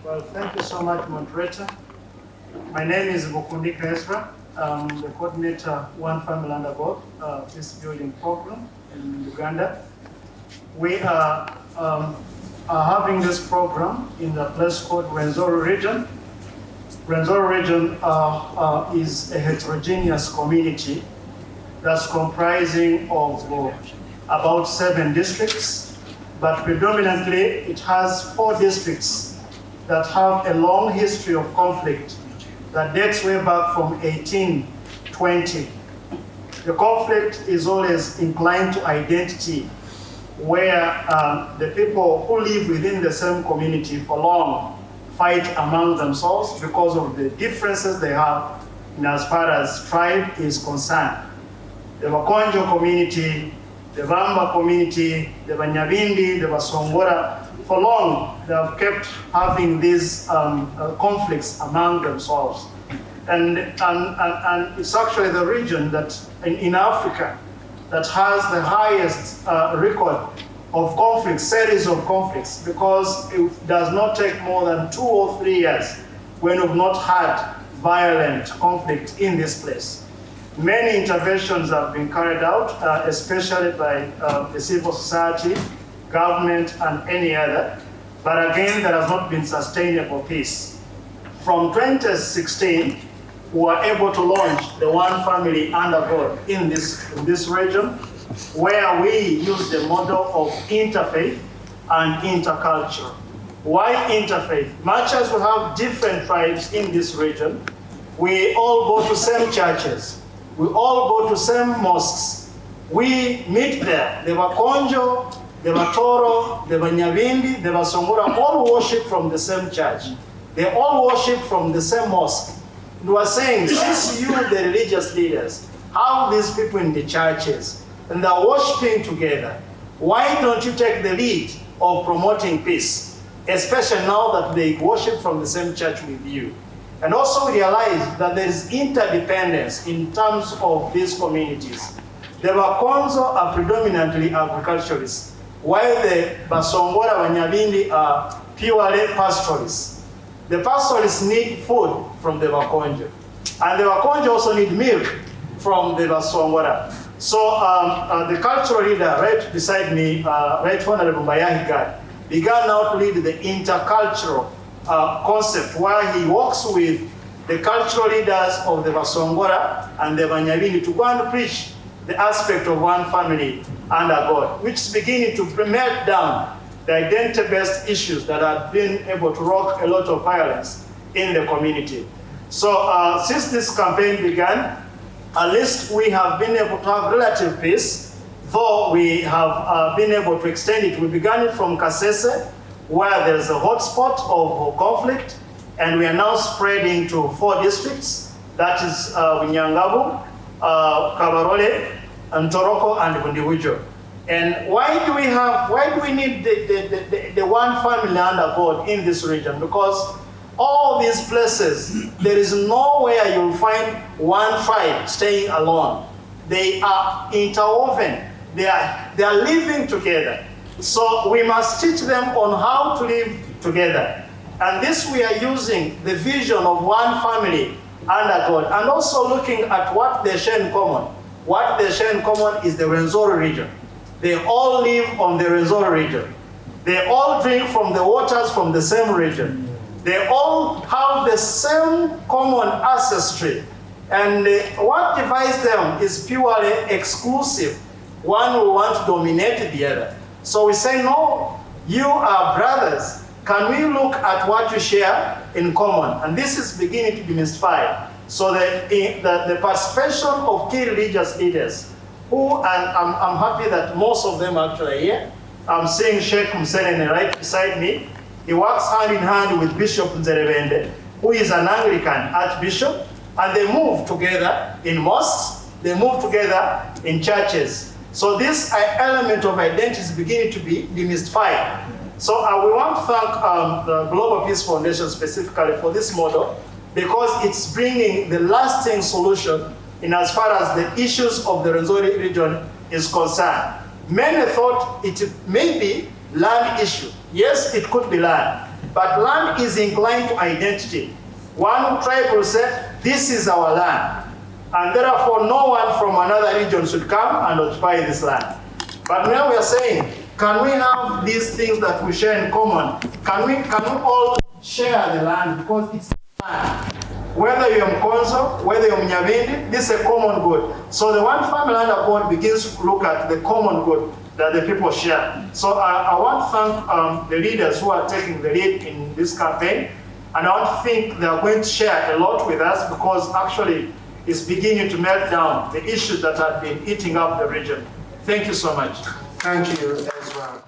Well, thank you so much, moderator. My name is Bukundi Ezra. I'm the coordinator, One Family Under God, Peacebuilding program in Uganda. We are having this program in the place called Rwenzori region. Rwenzori region is a heterogeneous community that's comprising of about 7 districts, but predominantly it has 4 districts that have a long history of conflict that dates way back from 1820. The conflict is always inclined to identity, where the people who live within the same community for long fight among themselves because of the differences they have in as far as tribe is concerned. The Bakonjo community, the Bamba community, the Banyabindi, the Basongora, for long they have kept having these conflicts among themselves. And it's actually the region that in Africa that has the highest record of conflicts, series of conflicts, because it does not take more than 2 or 3 years when we've not had violent conflict in this place. Many interventions have been carried out, especially by the civil society, government, and any other, but again, there has not been sustainable peace. From 2016, we were able to launch the One Family Under God in this region, where we use the model of interfaith and interculture. Why interfaith? Much as we have different tribes in this region, we all go to same churches. We all go to same mosques. We meet there. The Bakonjo, the Batoro, the Banyabindi, the Basongora all worship from the same church. They all worship from the same mosque. And we are saying, since you, the religious leaders, have these people in the churches and they're worshiping together, why don't you take the lead of promoting peace, especially now that they worship from the same church with you? And also realize that there is interdependence in terms of these communities. The Bakonzo are predominantly agriculturists, while the Basongora Banyabindi are purely pastoralists. The pastoralists need food from the Bakonjo, and the Bakonjo also need milk from the Basongora. So the cultural leader right beside me, Right Honorable Bayahigad, began now to lead the intercultural concept, where he works with the cultural leaders of the Basongora and the Banyabindi to go and preach the aspect of one family under God, which is beginning to melt down the identity-based issues that have been able to rock a lot of violence in the community. So since this campaign began, at least we have been able to have relative peace, though we have been able to extend it. We began it from Kasese, where there's a hotspot of conflict, and we are now spreading to 4 districts, that is Winyangabu, Kabarole, and Toroko, and Bundiwujo. And why do we need the One Family Under God in this region? Because all these places, there is nowhere you'll find one tribe staying alone. They are interwoven. They are living together. So we must teach them on how to live together. And this we are using the vision of one family under God, and also looking at what they share in common. What they share in common is the Rwenzori region. They all live on the Rwenzori region. They all drink from the waters from the same region. They all have the same common ancestry. And what divides them is purely exclusive. One will want to dominate the other. So we say, no, you are brothers. Can we look at what you share in common? And this is beginning to be mystified. So the participation of key religious leaders, who, and I'm happy that most of them are actually here. I'm seeing Sheikh Musenene right beside me. He works hand in hand with Bishop Nzerebende, who is an Anglican archbishop, and they move together in mosques, they move together in churches. So this element of identity is beginning to be demystified. So we want to thank the Global Peace Foundation specifically for this model, because it's bringing the lasting solution in as far as the issues of the Rwenzori region is concerned. Many thought it may be land issue. Yes, it could be land, But land is inclined to identity. One tribe will say, this is our land, and therefore no one from another region should come and occupy this land. But now we are saying, can we have these things that we share in common? Can we all share the land, because it's land? Whether you're Mkonzo, whether you're Mnyabindi, this is a common good. So the One Family Land Accord begins to look at the common good that the people share. So I want to thank the leaders who are taking the lead in this campaign. And I want to think they are going to share a lot with us, because actually it's beginning to melt down the issues that have been eating up the region. Thank you so much. Thank you, Ezra.